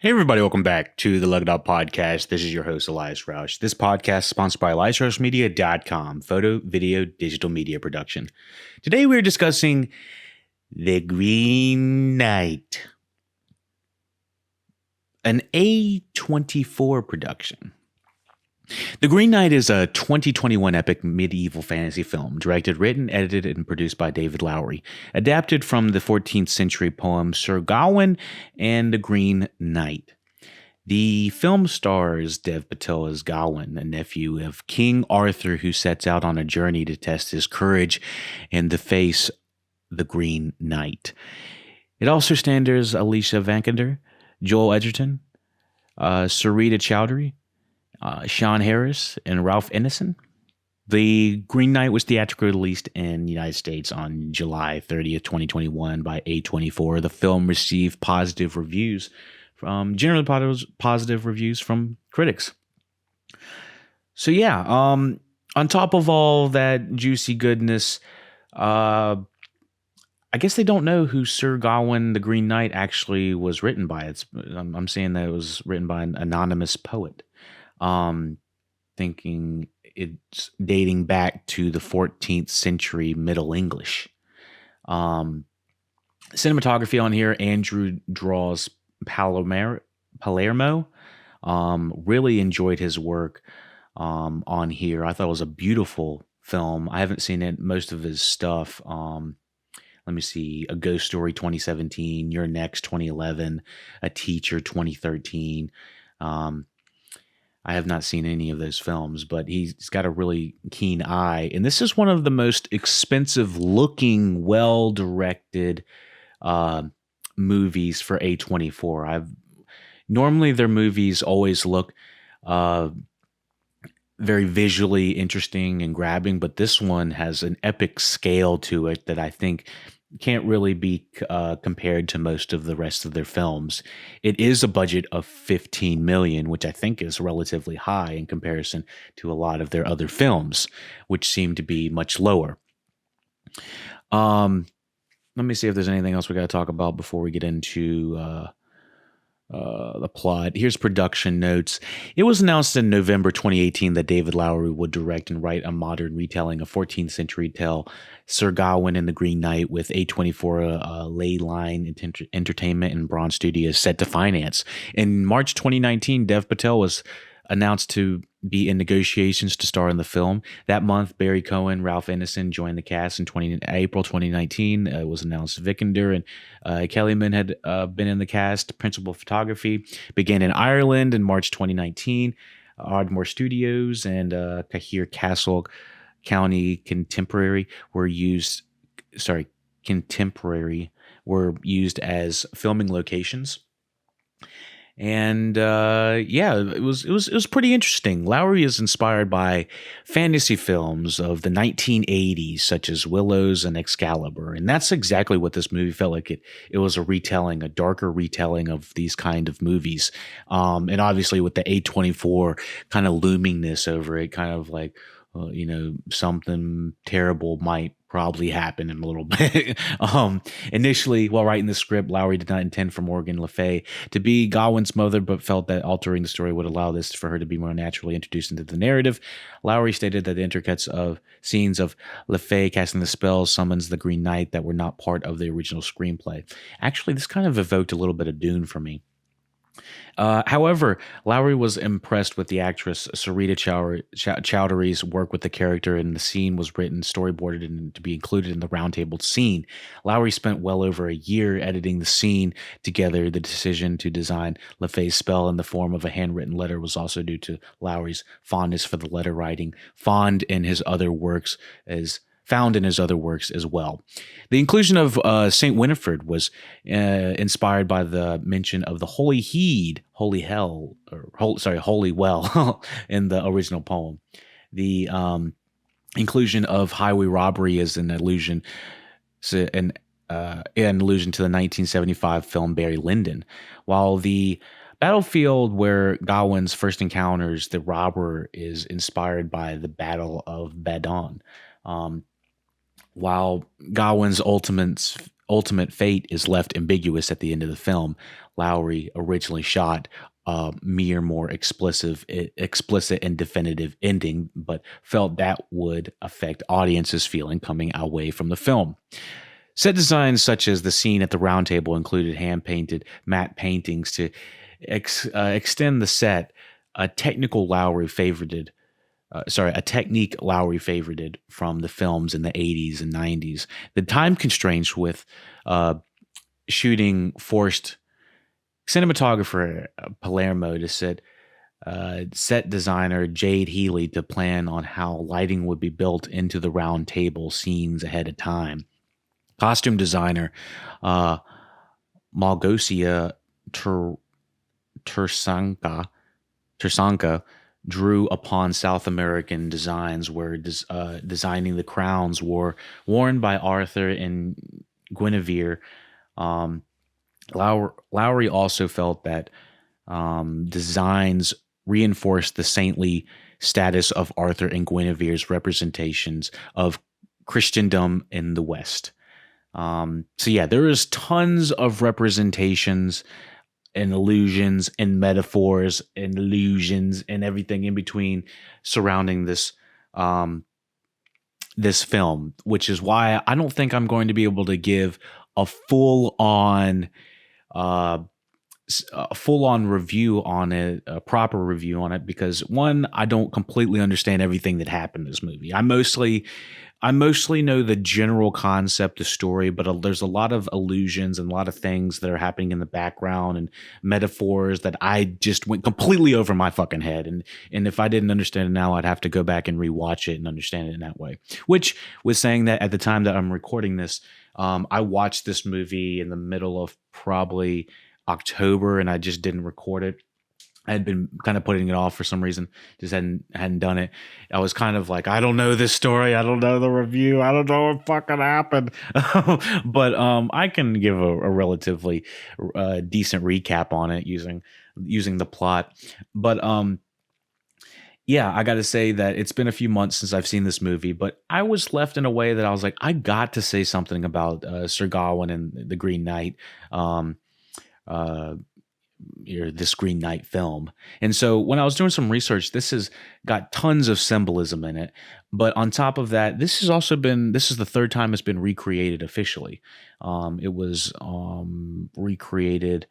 Hey everybody, welcome back to the LuckyDog podcast. This is your host, Elias Roush. This podcast is sponsored by EliasRoushMedia.com, photo, video, digital media production. Today we're discussing The Green Knight, an A24 production. The Green Knight is a 2021 epic medieval fantasy film, directed, written, edited, and produced by David Lowery, adapted from the 14th century poem Sir Gawain and the Green Knight. The film stars Dev Patel as Gawain, a nephew of King Arthur who sets out on a journey to test his courage and to face the Green Knight. It also stars Alicia Vikander, Joel Edgerton, Sarita Chowdhury, Sean Harris, and Ralph Ineson. The Green Knight was theatrically released in the United States on July 30th, 2021 by A24. The film received positive reviews generally positive reviews from critics. So yeah, on top of all that juicy goodness, I guess they don't know who Sir Gawain the Green Knight actually was written by. I'm saying that it was written by an anonymous poet. Thinking it's dating back to the 14th century Middle English. Cinematography on here, Andrew draws Palermo. Really enjoyed his work on here. I thought it was a beautiful film. I haven't seen most of his stuff. Let me see. A Ghost Story 2017, You're Next 2011, A Teacher 2013. I have not seen any of those films, but he's got a really keen eye. And this is one of the most expensive looking, well-directed movies for A24. Normally their movies always look very visually interesting and grabbing, but this one has an epic scale to it that I think can't really be compared to most of the rest of their films. It is a budget of $15 million, which I think is relatively high in comparison to a lot of their other films, which seem to be much lower. Let me see if there's anything else we got to talk about before we get into the plot. Here's production notes. It was announced in November 2018 that David Lowery would direct and write a modern retelling of 14th century tale Sir Gawain and the Green Knight, with A24 Leyline Entertainment and Bronze Studios set to finance. In March 2019, Dev Patel was announced to be in negotiations to star in the film. That month, Barry Cohen, Ralph Ineson joined the cast. In April 2019, it was announced Vikander and Kellyman had been in the cast. Principal photography began in Ireland in March 2019. Ardmore Studios and Cahir Castle County Contemporary were used as filming locations. And it was pretty interesting. Lowery is inspired by fantasy films of the 1980s, such as Willows and Excalibur, and that's exactly what this movie felt like. It was a darker retelling of these kind of movies, and obviously with the A24 kind of loomingness over it, kind of like something terrible might probably happen in a little bit. Initially, while writing the script, Lowery did not intend for Morgan Le Fay to be Gawain's mother, but felt that altering the story would allow this for her to be more naturally introduced into the narrative. Lowery stated that the intercuts of scenes of Le Fay casting the spells summons the Green Knight that were not part of the original screenplay. Actually, this kind of evoked a little bit of Dune for me. However, Lowery was impressed with the actress Sarita Chowdhury's work with the character, and the scene was written, storyboarded, and to be included in the roundtable scene. Lowery spent well over a year editing the scene together. The decision to design Le Fay's spell in the form of a handwritten letter was also due to Lowery's fondness for the letter writing, found in his other works as well. The inclusion of St. Winifred was inspired by the mention of the holy well in the original poem. The inclusion of highway robbery is an allusion to the 1975 film Barry Lyndon, while the battlefield where Gawain's first encounters the robber is inspired by the Battle of Badon. While Gawain's ultimate ultimate fate is left ambiguous at the end of the film. Lowry originally shot a more explicit and definitive ending, but felt that would affect audiences' feeling coming away from the film. Set designs such as the scene at the round table included hand-painted matte paintings to extend the set. A technical Lowry favorited a technique Lowry favorited from the films in the 80s and 90s. The time constraints with shooting forced cinematographer Palermo to set designer Jade Healy to plan on how lighting would be built into the round table scenes ahead of time. Costume designer Malgosia Tersanka drew upon South American designs where designing the crowns worn by Arthur and Guinevere. Lowry also felt that designs reinforced the saintly status of Arthur and Guinevere's representations of Christendom in the West. So yeah, there is tons of representations and illusions and metaphors and illusions and everything in between surrounding this this film, which is why I don't think I'm going to be able to give a full on review on it, a proper review on it, because one, I don't completely understand everything that happened in this movie. I mostly know the general concept, the story, but there's a lot of illusions and a lot of things that are happening in the background and metaphors that I just went completely over my fucking head. And if I didn't understand it now, I'd have to go back and rewatch it and understand it in that way. Which was saying that at the time that I'm recording this, I watched this movie in the middle of probably October, and I just didn't record it. I had been kind of putting it off for some reason, just hadn't done it. I was kind of like, I don't know this story, I don't know the review, I don't know what fucking happened. But I can give a relatively decent recap on it using the plot. But yeah, I got to say that it's been a few months since I've seen this movie, but I was left in a way that I was like, I got to say something about Sir Gawain and the Green Knight. This Green Knight film. And so when I was doing some research, this has got tons of symbolism in it. But on top of that, this is the third time it's been recreated officially. It was recreated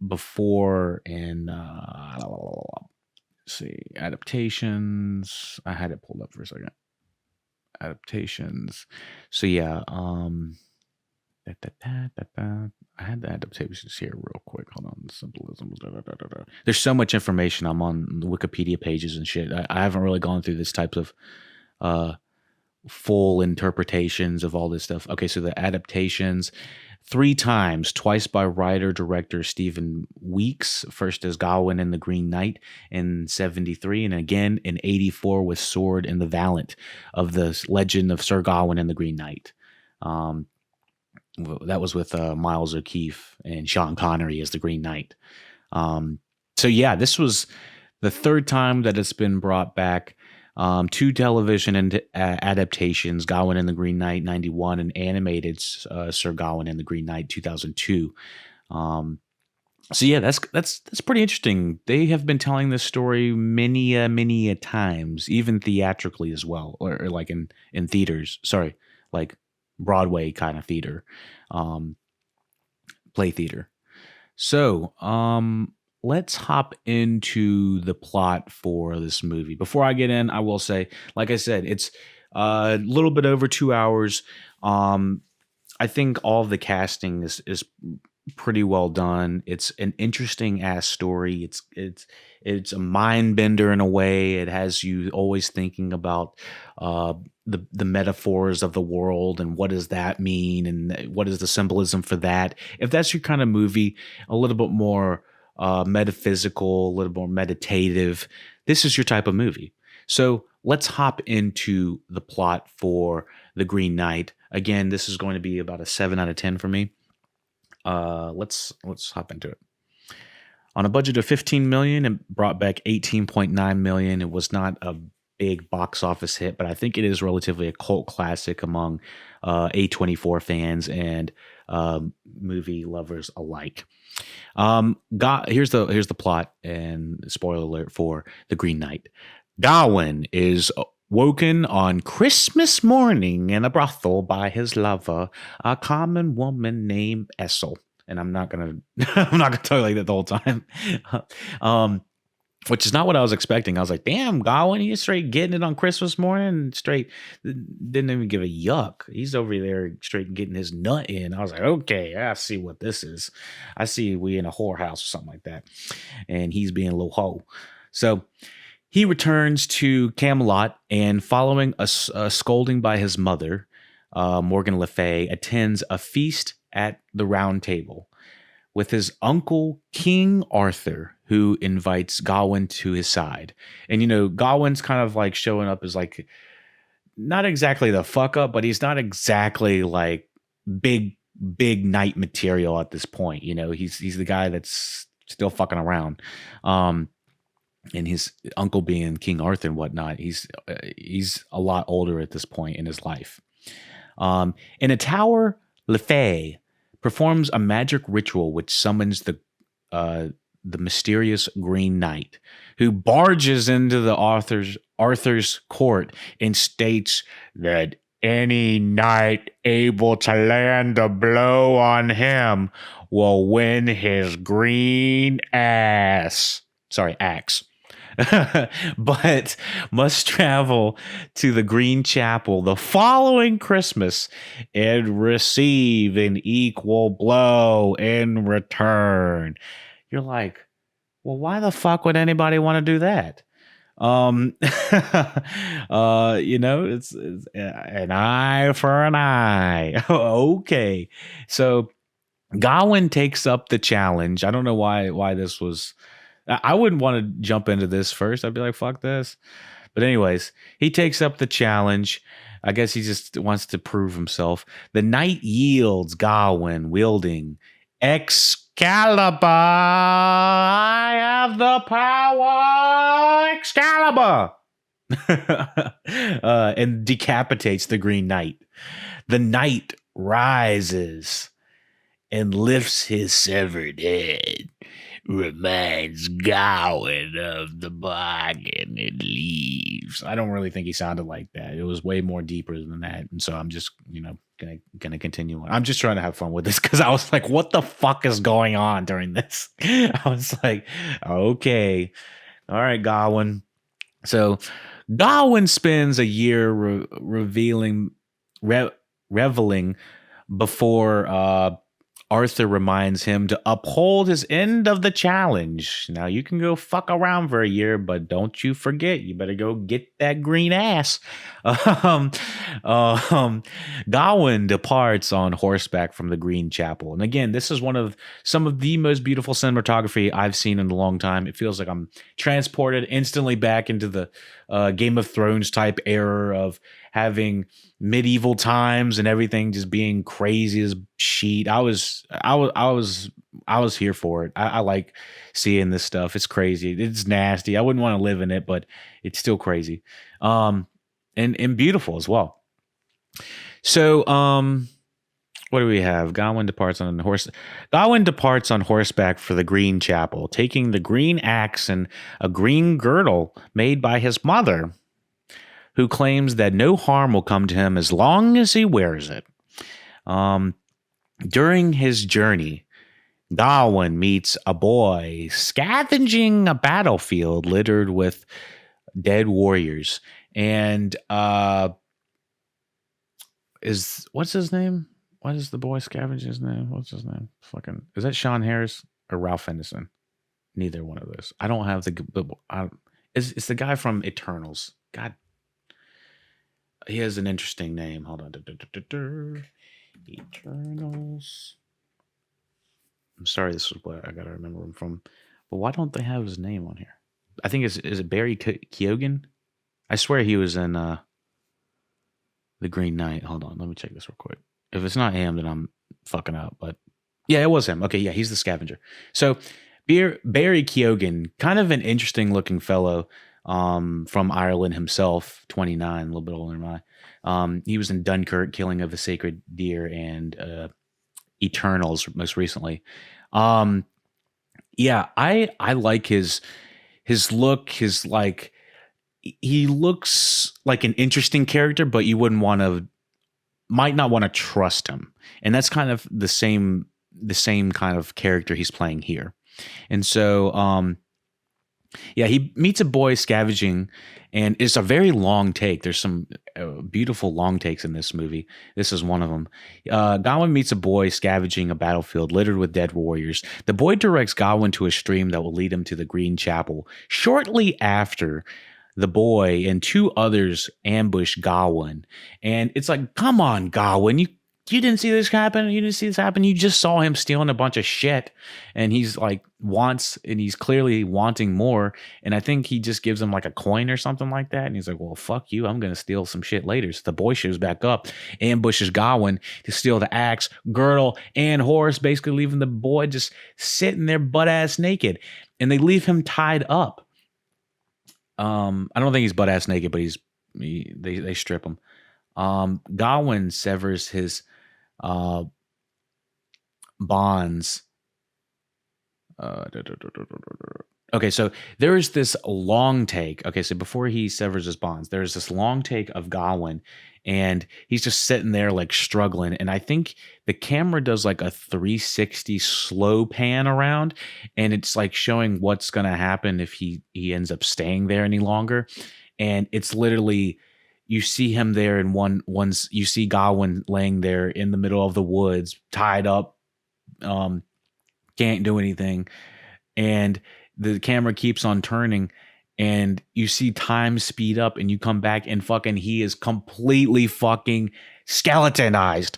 before in let's see, adaptations. I had it pulled up for a second. Adaptations. So yeah, I had the adaptations here real quick. Hold on. Symbolism. There's so much information. I'm on the Wikipedia pages and shit. I haven't really gone through this types of full interpretations of all this stuff. Okay, so the adaptations 3 times, twice by writer-director Stephen Weeks, first as Gawain in The Green Knight in 73, and again in 84 with Sword in the Valiant of the Legend of Sir Gawain and the Green Knight. That was with Miles O'Keefe and Sean Connery as the Green Knight. So yeah, this was the third time that it's been brought back. 2 television adaptations, Gawain and the Green Knight 91 and animated Sir Gawain and the Green Knight 2002. So yeah, that's pretty interesting. They have been telling this story many times, even theatrically as well, or like in theaters. Sorry, like Broadway kind of theater, play theater. So, let's hop into the plot for this movie. Before I get in, I will say, like I said, it's a little bit over 2 hours. I think all of the casting is pretty well done. It's an interesting ass story. It's a mind bender in a way. It has you always thinking about the metaphors of the world and what does that mean and what is the symbolism for that. If that's your kind of movie, a little bit more metaphysical, a little more meditative, this is your type of movie. So let's hop into the plot for The Green Knight. Again, this is going to be about a 7 out of 10 for me. Let's hop into it. On a budget of $15 million, it brought back $18.9 million. It was not a big box office hit, but I think it is relatively a cult classic among A24 fans and movie lovers alike. Here's the plot and spoiler alert for The Green Knight. Gawain is woken on Christmas morning in a brothel by his lover, a common woman named Essel. And I'm not gonna I'm not gonna tell you like that the whole time. um, which is not what I was expecting. I was like, damn, Gawain, he's straight getting it on Christmas morning, straight didn't even give a yuck. He's over there straight getting his nut in. I was like, okay, I see what this is. I see we in a whorehouse or something like that. And he's being a little hoe. So he returns to Camelot and following a scolding by his mother, Morgan Le Fay, attends a feast at the Round Table with his uncle, King Arthur, who invites Gawain to his side. And, Gawain's kind of like showing up as like, not exactly the fuck up, but he's not exactly like big knight material at this point. He's the guy that's still fucking around. And his uncle being King Arthur and whatnot, he's a lot older at this point in his life. In a tower, Le Fay performs a magic ritual which summons the mysterious Green Knight, who barges into the Arthur's court and states that any knight able to land a blow on him will win his green axe. But must travel to the Green Chapel the following Christmas and receive an equal blow in return. You're like, well, why the fuck would anybody want to do that? It's an eye for an eye. Okay. So Gawain takes up the challenge. I don't know why this was. I wouldn't want to jump into this first. I'd be like, fuck this. But anyways, he takes up the challenge. I guess he just wants to prove himself. The knight yields Gawain wielding Excalibur. I have the power, Excalibur. And decapitates the Green Knight. The knight rises and lifts his severed head, reminds Gawain of the bargain, and leaves. I don't really think he sounded like that. It was way more deeper than that. And so I'm just, gonna continue on. I'm just trying to have fun with this because I was like, what the fuck is going on during this? I was like, okay. All right, Gawain. So Gawain spends a year reveling before Arthur reminds him to uphold his end of the challenge. Now, you can go fuck around for a year, but don't you forget, you better go get that green ass. Gawain departs on horseback from the Green Chapel. And again, this is some of the most beautiful cinematography I've seen in a long time. It feels like I'm transported instantly back into the Game of Thrones type era of having medieval times and everything just being crazy as shit. I was here for it. I like seeing this stuff. It's crazy. It's nasty. I wouldn't want to live in it, but it's still crazy. And beautiful as well. So, what do we have? Gawain departs on horseback for the Green Chapel, taking the green axe and a green girdle made by his mother, who claims that no harm will come to him as long as he wears it. During his journey, Gawain meets a boy scavenging a battlefield littered with dead warriors. And what's his name? What is the boy scavenging his name? What's his name? Is that Sean Harris or Ralph Ineson? Neither one of those. I don't have it's the guy from Eternals. God. He has an interesting name. Hold on. Eternals. I'm sorry, this is what I gotta remember him from. But why don't they have his name on here? I think is it Barry Keoghan? I swear he was in The Green Knight. Hold on, let me check this real quick. If it's not him, then I'm fucking up. But yeah, it was him. Okay, yeah, he's the scavenger. So Barry Keoghan, kind of an interesting looking fellow. from Ireland himself, 29, a little bit older than I. He was in Dunkirk, Killing of a Sacred Deer, and Eternals most recently. Um, yeah, I like his look, his like he looks like an interesting character, but you wouldn't want to might not want to trust him. And that's kind of the same kind of character he's playing here. And so yeah, he meets a boy scavenging, and it's a very long take. There's some beautiful long takes in this movie. This is one of them. Gawain meets a boy scavenging a battlefield littered with dead warriors. The boy directs Gawain to a stream that will lead him to the Green Chapel. Shortly after, the boy and two others ambush Gawain, and it's like, come on, Gawain, you didn't see this happen. You didn't see this happen. You just saw him stealing a bunch of shit, and he's like and he's clearly wanting more. And I think he just gives him like a coin or something like that. And he's like, well, fuck you. I'm gonna steal some shit later. So the boy shows back up, ambushes Gawain to steal the axe, girdle, and horse, basically leaving the boy just sitting there butt ass naked, and they leave him tied up. I don't think he's butt ass naked, but they strip him. Gawain severs his uh, bonds. Okay, so there is this long take. Okay, so before he severs his bonds, there's this long take of Gawain, and he's just sitting there like struggling. And I think the camera does like a 360 slow pan around, and it's like showing what's gonna happen if he ends up staying there any longer. And it's literally you see him there, and once you see Gawain laying there in the middle of the woods, tied up, can't do anything, and the camera keeps on turning, and you see time speed up, and you come back, and fucking he is completely fucking skeletonized.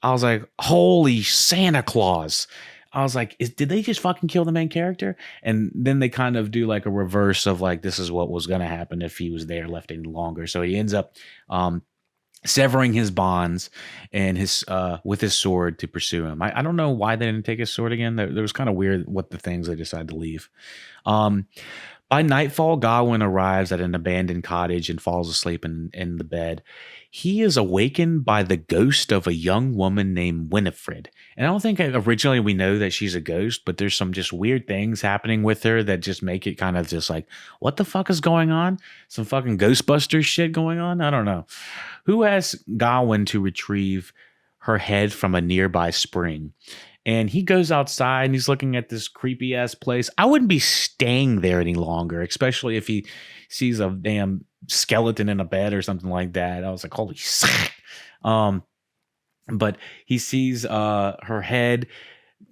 I was like, holy Santa Claus. I was like, did they just fucking kill the main character? And then they kind of do like a reverse of like, this is what was going to happen if he was there left any longer. So he ends up severing his bonds and his with his sword to pursue him. I don't know why they didn't take his sword again. There was kind of weird what the things they decided to leave. By nightfall, Gawain arrives at an abandoned cottage and falls asleep in the bed. He is awakened by the ghost of a young woman named Winifred. And I don't think originally we know that she's a ghost, but there's some just weird things happening with her that just make it kind of just like, what the fuck is going on? Some fucking Ghostbusters shit going on? I don't know. Who asked Gawain to retrieve her head from a nearby spring? And he goes outside and he's looking at this creepy ass place. I wouldn't be staying there any longer, especially if he sees a damn skeleton in a bed or something like that. I was like, holy shit. But he sees her head,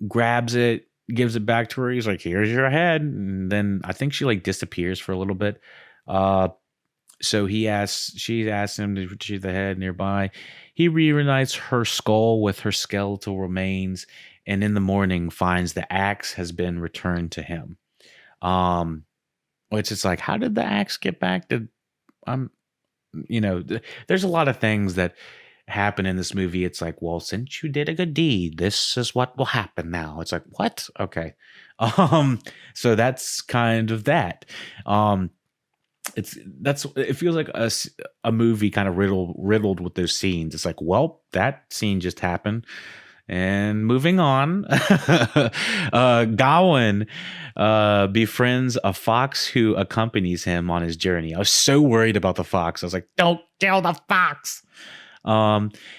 grabs it, gives it back to her. He's like, here's your head. And then I think she like disappears for a little bit. So she asks him to retrieve the head nearby. He reunites her skull with her skeletal remains, and in the morning finds the axe has been returned to him. Which is like, how did the axe get back to? There's a lot of things that happen in this movie. It's like, well, since you did a good deed, this is what will happen now. It's like, what? Okay. So that's kind of that. It feels like a movie kind of riddled with those scenes. It's like, well, that scene just happened. And moving on, Gawain befriends a fox who accompanies him on his journey. I was so worried about the fox. I was like, don't kill the fox.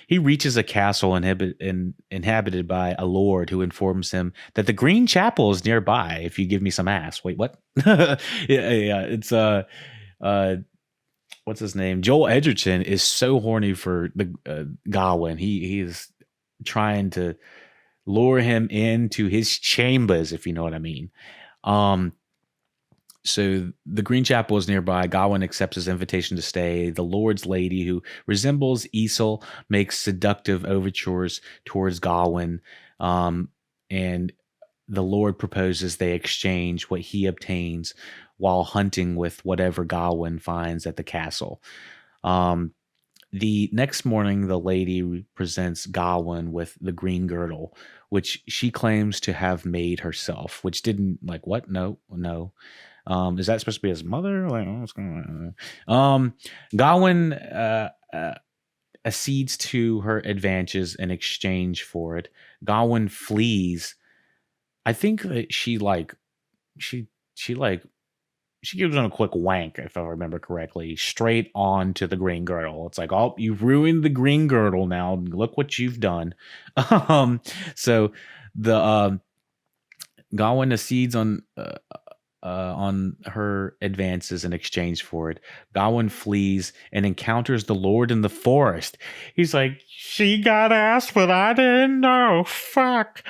He reaches a castle inhabited by a lord who informs him that the Green Chapel is nearby if you give me some ass. Wait, what? Yeah, it's what's his name? Joel Edgerton is so horny for the Gawain. He is trying to lure him into his chambers, if you know what I mean. So the Green Chapel is nearby. Gawain accepts his invitation to stay. The Lord's lady, who resembles Isel, makes seductive overtures towards Gawain, and the Lord proposes they exchange what he obtains while hunting with whatever Gawain finds at the castle. The next morning, the lady presents Gawain with the green girdle, which she claims to have made herself, which didn't like what? No. Is that supposed to be his mother? Like, what's going on? Gawain accedes to her advances in exchange for it. Gawain flees. I think that she she like she gives him a quick wank, if I remember correctly, straight on to the green girdle. It's like, oh, you've ruined the green girdle now. Look what you've done. Um, so the Gawain accedes on her advances in exchange for it. Gawain flees and encounters the Lord in the forest. He's like, she got ass, but I didn't know. Fuck.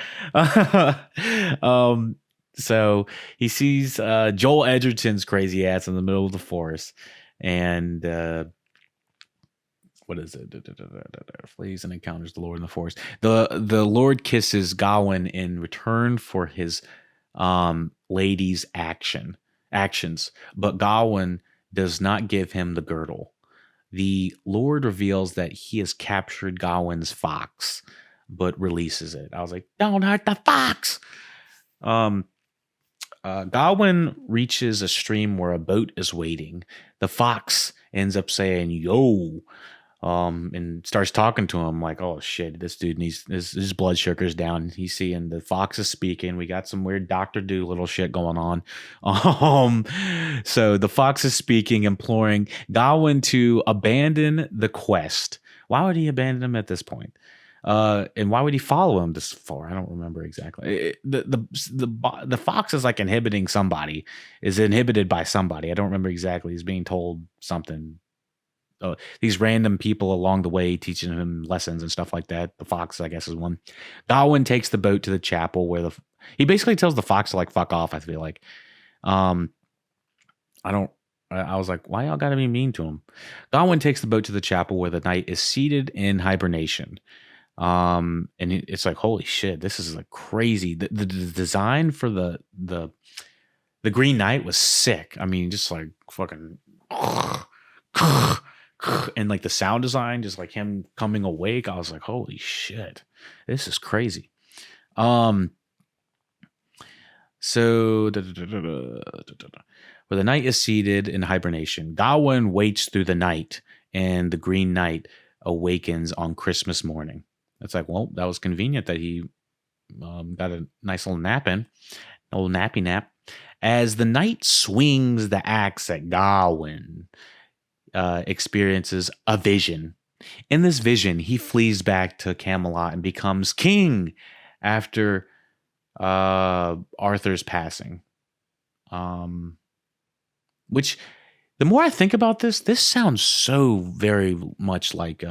um, so he sees Joel Edgerton's crazy ass in the middle of the forest, and what is it? Flees and encounters the Lord in the forest. The Lord kisses Gawain in return for his lady's actions, but Gawain does not give him the girdle. The Lord reveals that he has captured Gawain's fox, but releases it. I was like, don't hurt the fox. Gawain reaches a stream where a boat is waiting. The fox ends up saying, yo, and starts talking to him like, oh shit, this dude needs his blood sugar's down. He's seeing the fox is speaking. We got some weird Dr. Doolittle shit going on. So the fox is speaking, imploring Gawain to abandon the quest. Why would he abandon him at this point? And why would he follow him this far? I don't remember exactly. The fox is like inhibiting somebody, is inhibited by somebody. I don't remember exactly. He's being told something. These random people along the way teaching him lessons and stuff like that. The fox, I guess, is one. Gawain takes the boat to the chapel where he basically tells the fox to like fuck off. I feel like, I was like, why y'all gotta be mean to him? Gawain takes the boat to the chapel where the knight is seated in hibernation. And it's like, holy shit, this is like crazy. The design for the Green Knight was sick. I mean, just like fucking. And like the sound design, just like him coming awake, I was like, holy shit, this is crazy. So where the knight is seated in hibernation, Gawain waits through the night, and the Green Knight awakens on Christmas morning. It's like, well, that was convenient that he got a nice little nap in, a little nappy nap. As the knight swings the axe at Gawain, experiences a vision. In this vision, he flees back to Camelot and becomes king after Arthur's passing. Which, the more I think about this sounds so very much like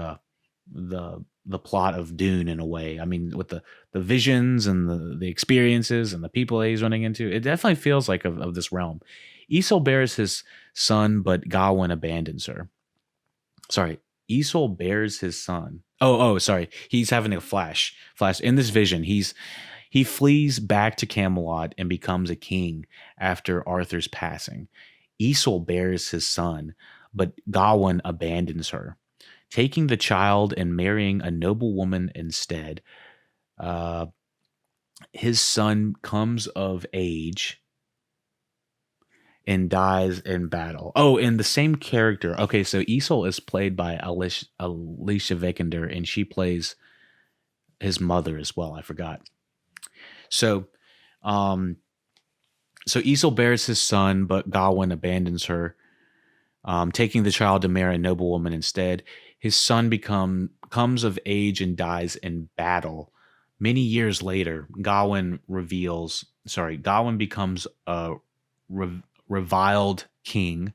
the plot of Dune in a way. I mean, with the visions and the experiences and the people that he's running into, it definitely feels like of this realm. Esau bears his son, but Gawain abandons her. Sorry, Esau bears his son. Oh, sorry. He's having a flash. In this vision, he flees back to Camelot and becomes a king after Arthur's passing. Esau bears his son, but Gawain abandons her, taking the child and marrying a noble woman instead. His son comes of age and dies in battle. Oh, and the same character. Okay, so Esau is played by Alicia Vikander, and she plays his mother as well. I forgot. So, so Esau bears his son, but Gawain abandons her, taking the child to marry a noble woman instead. His son comes of age and dies in battle. Many years later, Gawain becomes a reviled king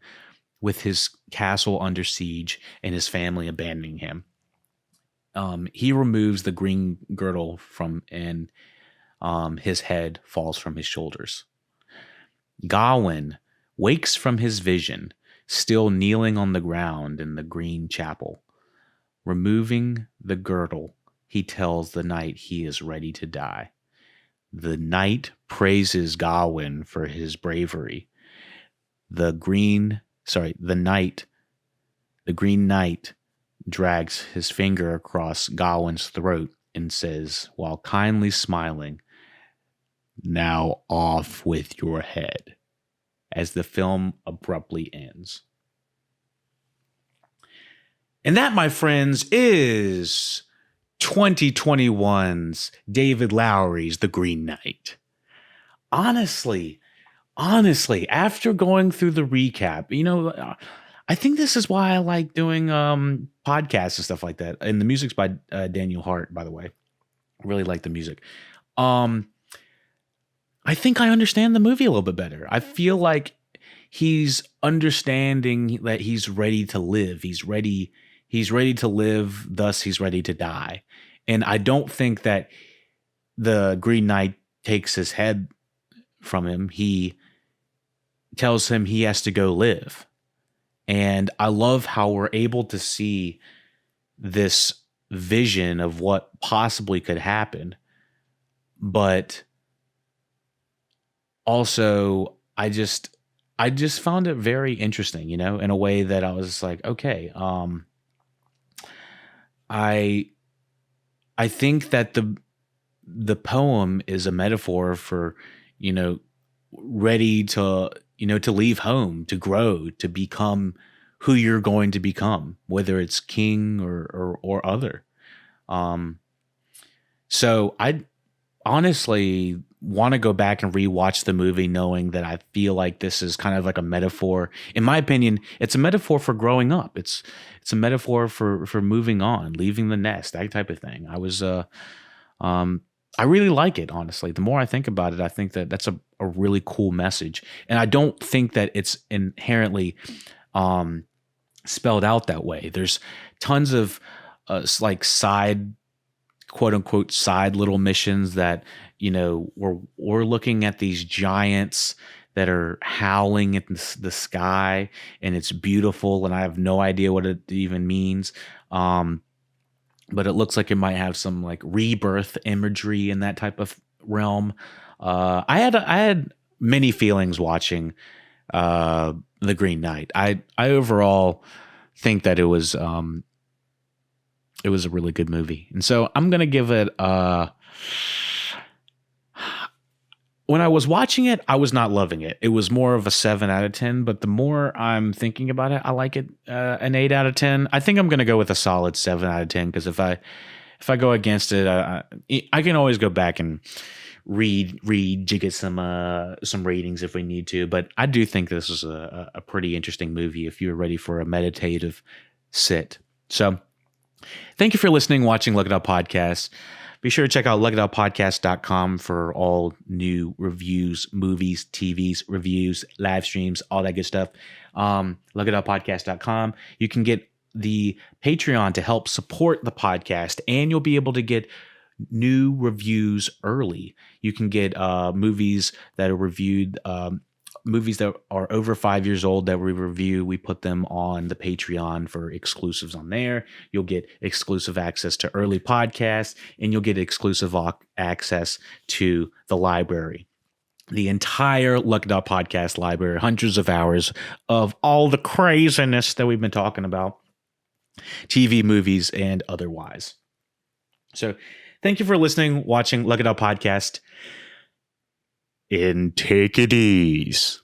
with his castle under siege and his family abandoning him. He removes the green girdle from and his head falls from his shoulders. Gawain wakes from his vision, still kneeling on the ground in the green chapel. Removing the girdle, he tells the knight he is ready to die. The knight praises Gawain for his bravery. The Green Knight drags his finger across Gawain's throat and says, while kindly smiling, "Now off with your head." as the film abruptly ends. And that, my friends, is 2021's David Lowery's The Green Knight. Honestly, after going through the recap, I think this is why I like doing podcasts and stuff like that. And the music's by Daniel Hart, by the way. I really like the music. I think I understand the movie a little bit better. I feel like he's understanding that he's ready to live. He's ready to live, thus he's ready to die. And I don't think that the Green Knight takes his head from him. He tells him he has to go live. And I love how we're able to see this vision of what possibly could happen. But also, I just found it very interesting, in a way that I was like, okay, I think that the poem is a metaphor for, ready to, to leave home, to grow, to become who you're going to become, whether it's king or other. So I honestly want to go back and rewatch the movie, knowing that I feel like this is kind of like a metaphor. In my opinion, it's a metaphor for growing up. It's a metaphor for moving on, leaving the nest, that type of thing. I really like it, honestly. The more I think about it, I think that that's a really cool message. And I don't think that it's inherently spelled out that way. There's tons of like side, quote unquote, side little missions that, we're looking at these giants that are howling at the sky, and it's beautiful, and I have no idea what it even means. But it looks like it might have some like rebirth imagery in that type of realm. I had many feelings watching The Green Knight. I overall think that it was a really good movie, and so I'm gonna give it. When I was watching it, I was not loving it. It was more of a 7 out of 10, but the more I'm thinking about it, I like it an 8 out of 10. I think I'm going to go with a solid 7 out of 10, because if I go against it, I can always go back and rejig some ratings if we need to. But I do think this is a pretty interesting movie if you're ready for a meditative sit. So thank you for listening, watching Look It Up Podcast. Be sure to check out LuckyDogPodcast.com for all new reviews, movies, TVs, reviews, live streams, all that good stuff. LuckyDogPodcast.com. You can get the Patreon to help support the podcast, and you'll be able to get new reviews early. You can get movies that are reviewed, movies that are over 5 years old that we review. We put them on the Patreon for exclusives on there. You'll get exclusive access to early podcasts, and you'll get exclusive access to the library. The entire Lucky Dog Podcast library, hundreds of hours of all the craziness that we've been talking about, TV, movies, and otherwise. So thank you for listening, watching Lucky Dog Podcast, and take it easy.